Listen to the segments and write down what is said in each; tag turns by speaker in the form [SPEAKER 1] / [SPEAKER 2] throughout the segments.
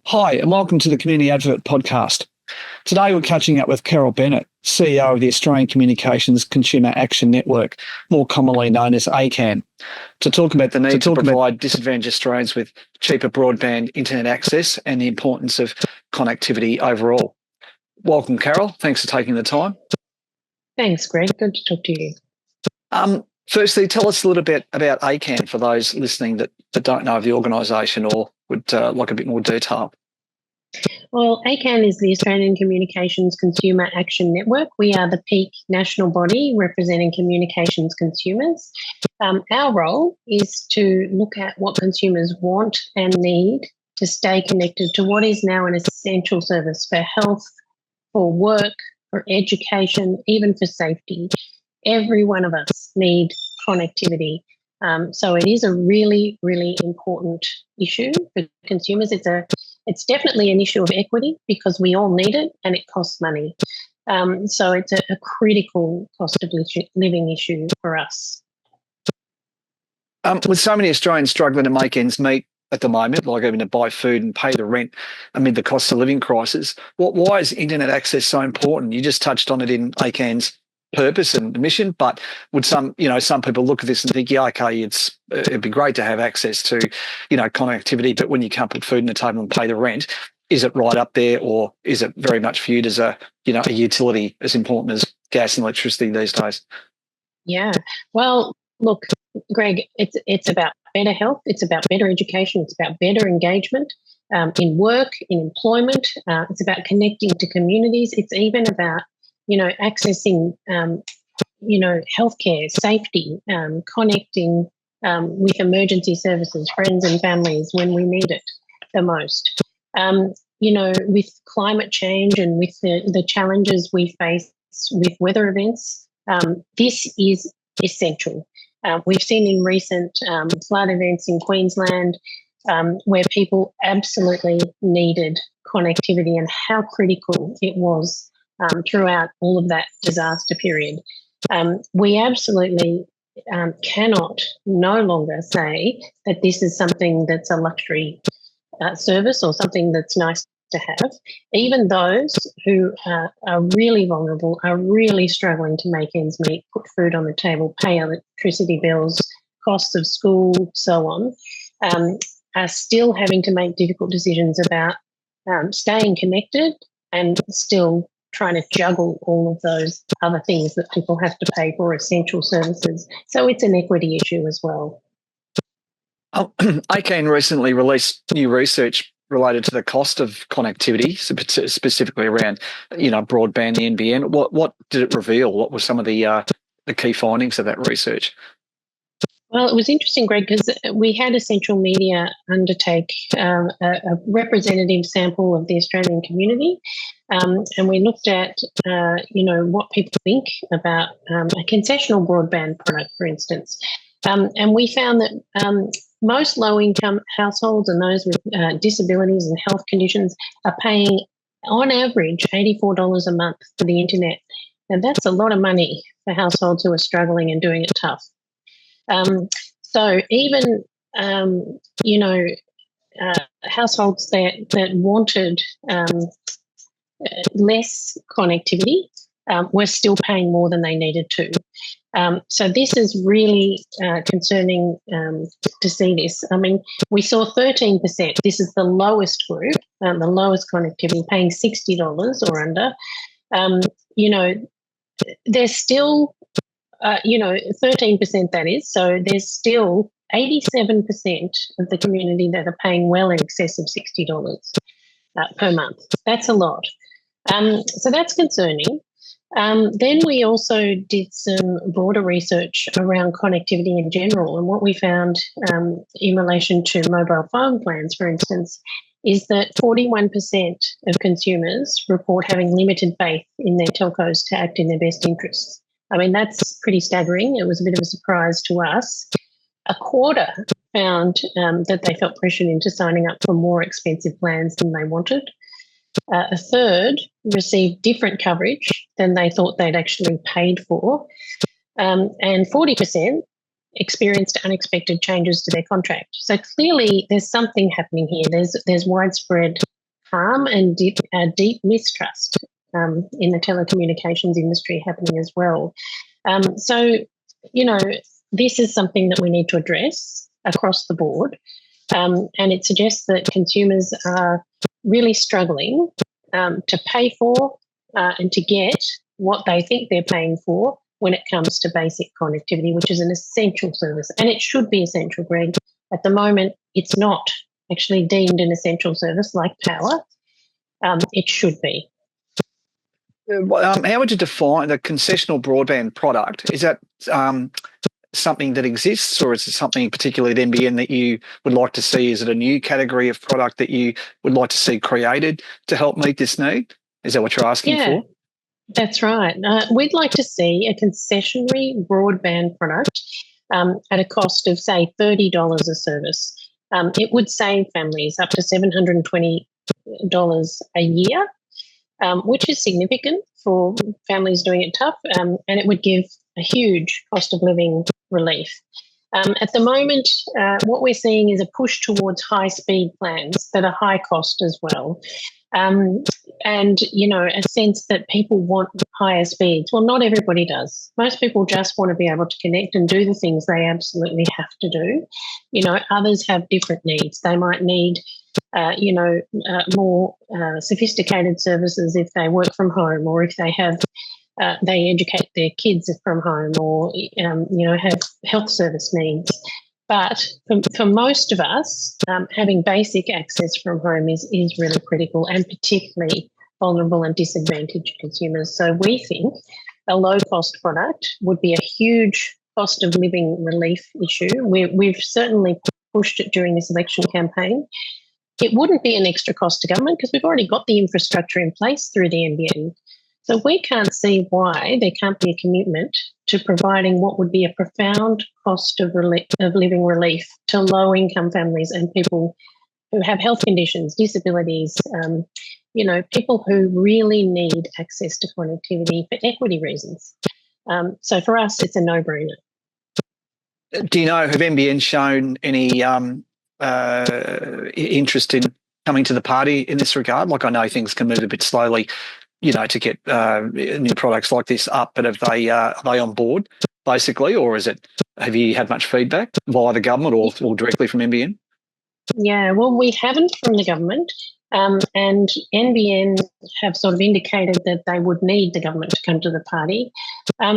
[SPEAKER 1] Hi, and welcome to the Community Advert Podcast. Today we're catching up with Carol Bennett, CEO of the Australian Communications Consumer Action Network, more commonly known as ACCAN, to talk about the need to provide disadvantaged Australians with cheaper broadband internet access and the importance of connectivity overall. Welcome, Carol. Thanks for taking the time.
[SPEAKER 2] Thanks, Greg. Good to talk to you.
[SPEAKER 1] Firstly, tell us a little bit about ACCAN for those listening that don't know of the organisation or would like a bit more detail.
[SPEAKER 2] Well, ACCAN is the Australian Communications Consumer Action Network. We are the peak national body representing communications consumers. Our role is to look at what consumers want and need to stay connected to what is now an essential service for health, for work, for education, even for safety. Every one of us need connectivity. So it is a really, really important issue for consumers. It's definitely an issue of equity because we all need it and it costs money. So it's a critical cost of living issue for us.
[SPEAKER 1] With so many Australians struggling to make ends meet at the moment, like having to buy food and pay the rent amid the cost of living crisis, why is internet access so important? You just touched on it in ACCAN's purpose and mission, but would some people look at this and think, yeah, okay, it'd be great to have access to, connectivity, but when you can't put food on the table and pay the rent, is it right up there, or is it very much viewed as a utility as important as gas and electricity these days?
[SPEAKER 2] Yeah, well, look, Greg, it's about better health, it's about better education, it's about better engagement in work, in employment. It's about connecting to communities. It's even about accessing, healthcare, safety, connecting with emergency services, friends and families when we need it the most. With climate change and with the challenges we face with weather events, this is essential. We've seen in recent flood events in Queensland where people absolutely needed connectivity and how critical it was throughout all of that disaster period. We absolutely cannot no longer say that this is something that's a luxury service or something that's nice to have. Even those who are really vulnerable, are really struggling to make ends meet, put food on the table, pay electricity bills, costs of school, so on, are still having to make difficult decisions about staying connected and still trying to juggle all of those other things that people have to pay for essential services. So it's an equity issue as well.
[SPEAKER 1] ACCAN recently released new research related to the cost of connectivity, specifically around, broadband, the NBN. What did it reveal? What were some of the key findings of that research?
[SPEAKER 2] Well, it was interesting, Greg, because we had Essential Media undertake a representative sample of the Australian community, and we looked at, what people think about a concessional broadband product, for instance. And we found that most low-income households and those with disabilities and health conditions are paying, on average, $84 a month for the internet. And that's a lot of money for households who are struggling and doing it tough. So even, households that wanted less connectivity were still paying more than they needed to. So this is really concerning to see this. I mean, we saw 13%. This is the lowest group, the lowest connectivity, paying $60 or under. There's still 13% that is. So there's still 87% of the community that are paying well in excess of $60 per month. That's a lot. So that's concerning. Then we also did some broader research around connectivity in general. And what we found in relation to mobile phone plans, for instance, is that 41% of consumers report having limited faith in their telcos to act in their best interests. I mean, that's pretty staggering. It was a bit of a surprise to us. A quarter found that they felt pressured into signing up for more expensive plans than they wanted. A third received different coverage than they thought they'd actually paid for. And 40% experienced unexpected changes to their contract. So clearly there's something happening here. There's widespread harm and deep mistrust in the telecommunications industry happening as well. So, this is something that we need to address across the board. And it suggests that consumers are really struggling to pay for and to get what they think they're paying for when it comes to basic connectivity, which is an essential service. And it should be essential, Greg. At the moment, it's not actually deemed an essential service like power. It should be.
[SPEAKER 1] How would you define the concessional broadband product? Is that something that exists, or is it something particularly at NBN that you would like to see? Is it a new category of product that you would like to see created to help meet this need? Is that what you're asking for?
[SPEAKER 2] That's right. We'd like to see a concessionary broadband product at a cost of, say, $30 a service. It would save families up to $720 a year, which is significant for families doing it tough, and it would give a huge cost of living relief. At the moment, what we're seeing is a push towards high-speed plans that are high cost as well. And, a sense that people want higher speeds. Well, not everybody does. Most people just want to be able to connect and do the things they absolutely have to do. Others have different needs. They might need, more sophisticated services if they work from home, or if they have they educate their kids from home, or have health service needs. But for most of us, having basic access from home is really critical, and particularly vulnerable and disadvantaged consumers. So we think a low-cost product would be a huge cost of living relief issue. We've certainly pushed it during this election campaign. It wouldn't be an extra cost to government because we've already got the infrastructure in place through the NBN. So we can't see why there can't be a commitment to providing what would be a profound cost of living relief to low-income families and people who have health conditions, disabilities, people who really need access to connectivity for equity reasons. So for us, it's a no-brainer.
[SPEAKER 1] Do you know, have NBN shown any interest in coming to the party in this regard? Like, I know things can move a bit slowly, to get new products like this up, but are they on board, basically, or have you had much feedback via the government or directly from NBN? Yeah,
[SPEAKER 2] well, we haven't from the government, and NBN have sort of indicated that they would need the government to come to the party.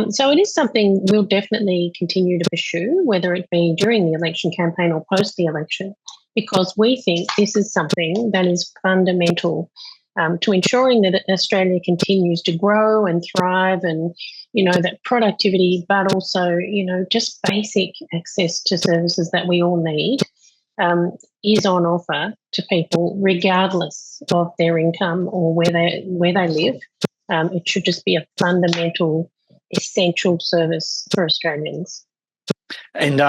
[SPEAKER 2] So it is something we'll definitely continue to pursue, whether it be during the election campaign or post the election, because we think this is something that is fundamental to ensuring that Australia continues to grow and thrive, and, that productivity, but also, just basic access to services that we all need is on offer to people regardless of their income or where they live. It should just be a fundamental, essential service for Australians.
[SPEAKER 1] And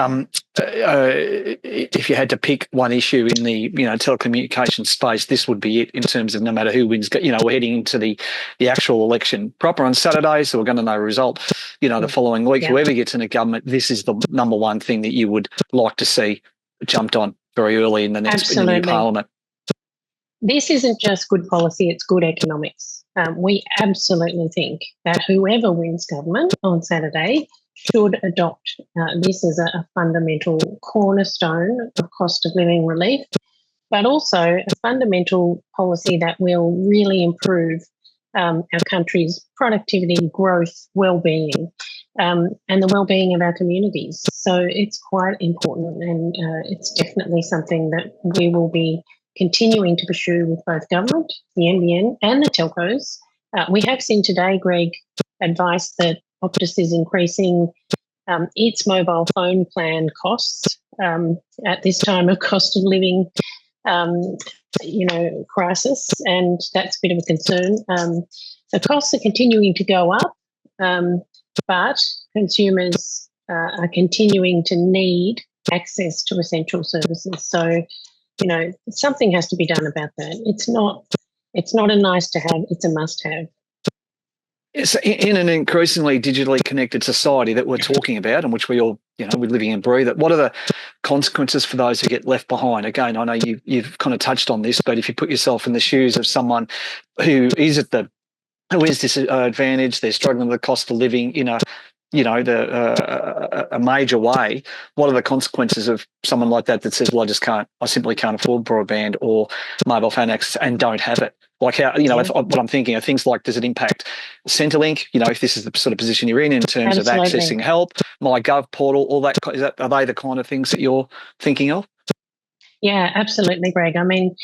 [SPEAKER 1] if you had to pick one issue in the telecommunications space, this would be it in terms of no matter who wins. We're heading into the actual election proper on Saturday, so we're going to know the result. The following week, whoever gets into government, this is the number one thing that you would like to see jumped on very early in the new parliament.
[SPEAKER 2] This isn't just good policy; it's good economics. We absolutely think that whoever wins government on Saturday should adopt this as a fundamental cornerstone of cost of living relief, but also a fundamental policy that will really improve our country's productivity, growth, well-being, and the well-being of our communities. So it's quite important, and it's definitely something that we will be continuing to pursue with both government, the NBN and the telcos. We have seen today, Greg, advice that Optus is increasing its mobile phone plan costs at this time of cost of living, crisis, and that's a bit of a concern. So costs are continuing to go up, but consumers are continuing to need access to essential services. So, something has to be done about that. It's not a nice to have, it's a must have.
[SPEAKER 1] Yes, in an increasingly digitally connected society that we're talking about, and which we all we're living and breathe it. What are the consequences for those who get left behind? Again, I know you've kind of touched on this, but if you put yourself in the shoes of someone who is disadvantaged, they're struggling with the cost of living in a major way. What are the consequences of someone like that says, well, I simply can't afford broadband or mobile phone access and don't have it? Like how, what I'm thinking are things like, does it impact Centrelink? If this is the sort of position you're in terms of accessing help, My Gov portal, all that, are they the kind of things that you're thinking of?
[SPEAKER 2] Yeah, absolutely, Greg. I mean,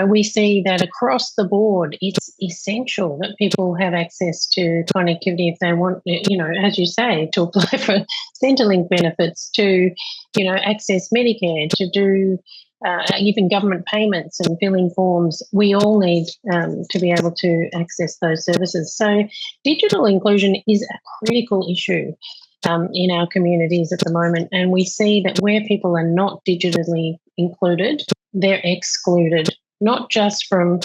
[SPEAKER 2] we see that across the board, it's essential that people have access to connectivity if they want, as you say, to apply for Centrelink benefits, to, access Medicare, to do even government payments and filling forms. We all need to be able to access those services. So digital inclusion is a critical issue in our communities at the moment. And we see that where people are not digitally included, they're excluded, not just from,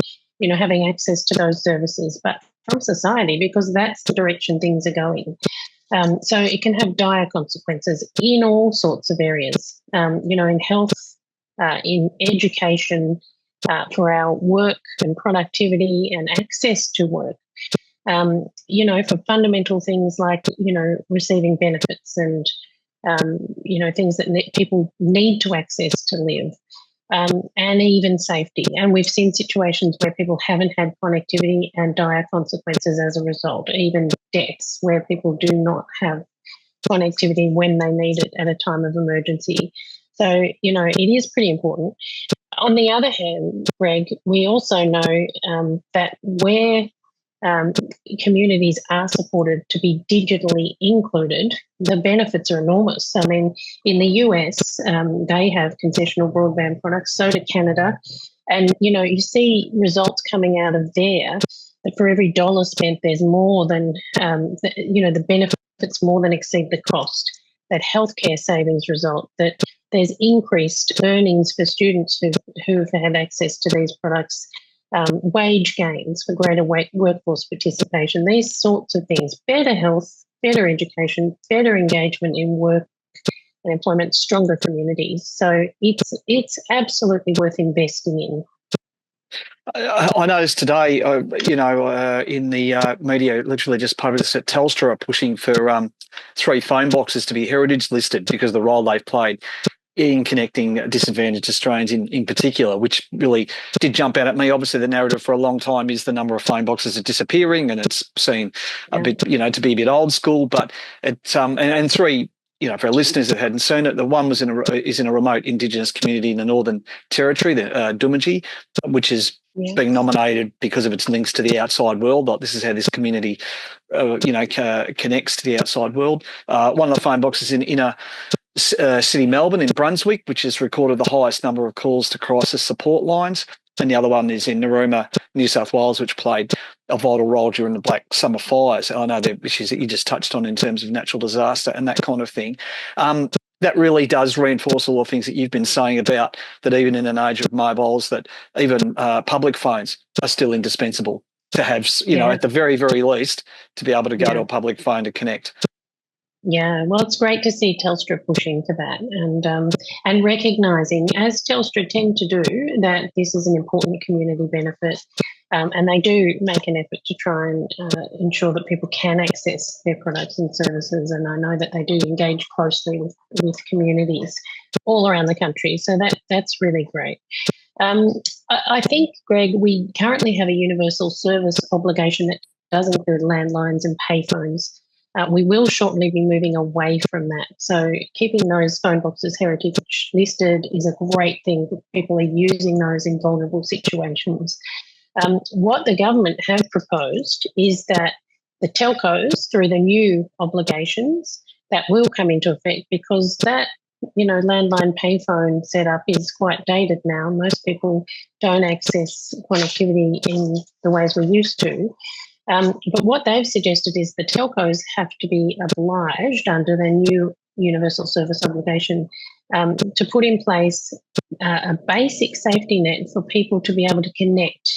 [SPEAKER 2] having access to those services, but from society, because that's the direction things are going. So it can have dire consequences in all sorts of areas, in health, in education, for our work and productivity and access to work. For fundamental things like, receiving benefits and, things that people need to access to live, and even safety. And we've seen situations where people haven't had connectivity and dire consequences as a result, even deaths where people do not have connectivity when they need it at a time of emergency. So, it is pretty important. On the other hand, Greg, we also know that where communities are supported to be digitally included, the benefits are enormous. I mean, in the US, they have concessional broadband products, so do Canada. And, you see results coming out of there that for every dollar spent, there's more than, the benefits more than exceed the cost, that healthcare savings result, that there's increased earnings for students who've had access to these products, wage gains for greater workforce participation, these sorts of things, better health, better education, better engagement in work and employment, stronger communities. So it's absolutely worth investing in.
[SPEAKER 1] I noticed today, in the media, literally just published that Telstra are pushing for 3 phone boxes to be heritage listed because of the role they've played in connecting disadvantaged Australians in particular, which really did jump out at me. Obviously, the narrative for a long time is the number of phone boxes are disappearing, and it's seen a bit, to be a bit old school. But it and 3, for our listeners that hadn't seen it, the one was is in a remote Indigenous community in the Northern Territory, the Doomadgee, which is being nominated because of its links to the outside world. Like, this is how this community, connects to the outside world. One of the phone boxes in inner city Melbourne in Brunswick, which has recorded the highest number of calls to crisis support lines. And the other one is in Narooma, New South Wales, which played a vital role during the Black Summer fires. I know the issues that you just touched on in terms of natural disaster and that kind of thing. That really does reinforce all the things that you've been saying about that even in an age of mobiles, that even public phones are still indispensable to have, at the very, very least, to be able to go to a public phone to connect.
[SPEAKER 2] Yeah, well, it's great to see Telstra pushing for that and recognising, as Telstra tend to do, that this is an important community benefit, and they do make an effort to try and ensure that people can access their products and services. And I know that they do engage closely with communities all around the country, so that's really great. I think, Greg, we currently have a universal service obligation that does include landlines and payphones. We will shortly be moving away from that. So keeping those phone boxes heritage listed is a great thing. People are using those in vulnerable situations. What the government have proposed is that the telcos, through the new obligations, that will come into effect, because that, landline payphone setup is quite dated now. Most people don't access connectivity in the ways we used to. But what they've suggested is the telcos have to be obliged under the new universal service obligation to put in place a basic safety net for people to be able to connect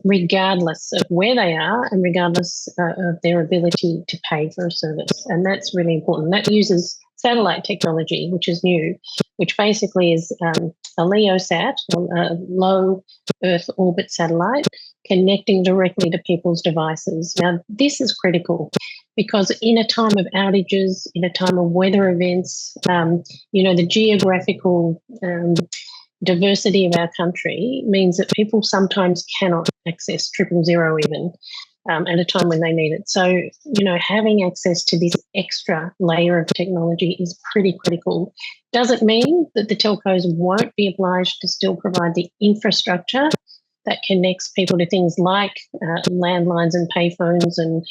[SPEAKER 2] regardless of where they are and regardless of their ability to pay for a service. And that's really important. That uses satellite technology, which is new, which basically is a LEOsat, a low Earth orbit satellite, connecting directly to people's devices. Now, this is critical because in a time of outages, in a time of weather events, the geographical diversity of our country means that people sometimes cannot access 000 even at a time when they need it. So, having access to this extra layer of technology is pretty critical. Does it mean that the telcos won't be obliged to still provide the infrastructure that connects people to things like landlines and payphones and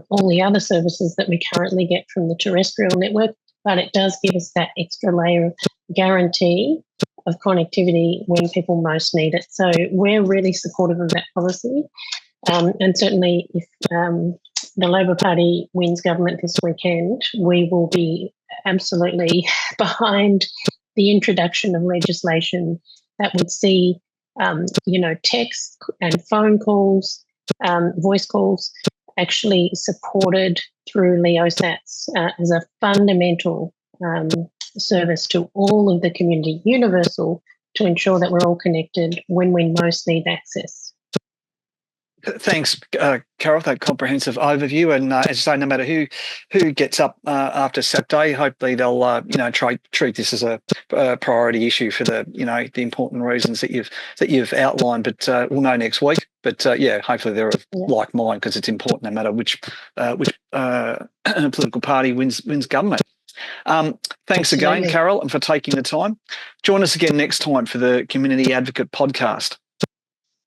[SPEAKER 2] all the other services that we currently get from the terrestrial network? But it does give us that extra layer of guarantee of connectivity when people most need it. So we're really supportive of that policy. And certainly if the Labor Party wins government this weekend, we will be absolutely behind the introduction of legislation that would see, text and phone calls, voice calls actually supported through LEOsats as a fundamental service to all of the community, universal, to ensure that we're all connected when we most need access.
[SPEAKER 1] Thanks, Carol, for that comprehensive overview. And as I say, no matter who gets up after SAP Day, hopefully they'll treat this as a priority issue for the the important reasons that you've outlined. But we'll know next week. But hopefully they're of like mind, because it's important no matter which political party wins government. Thanks again, Carol, and for taking the time. Join us again next time for the Community Advocate podcast.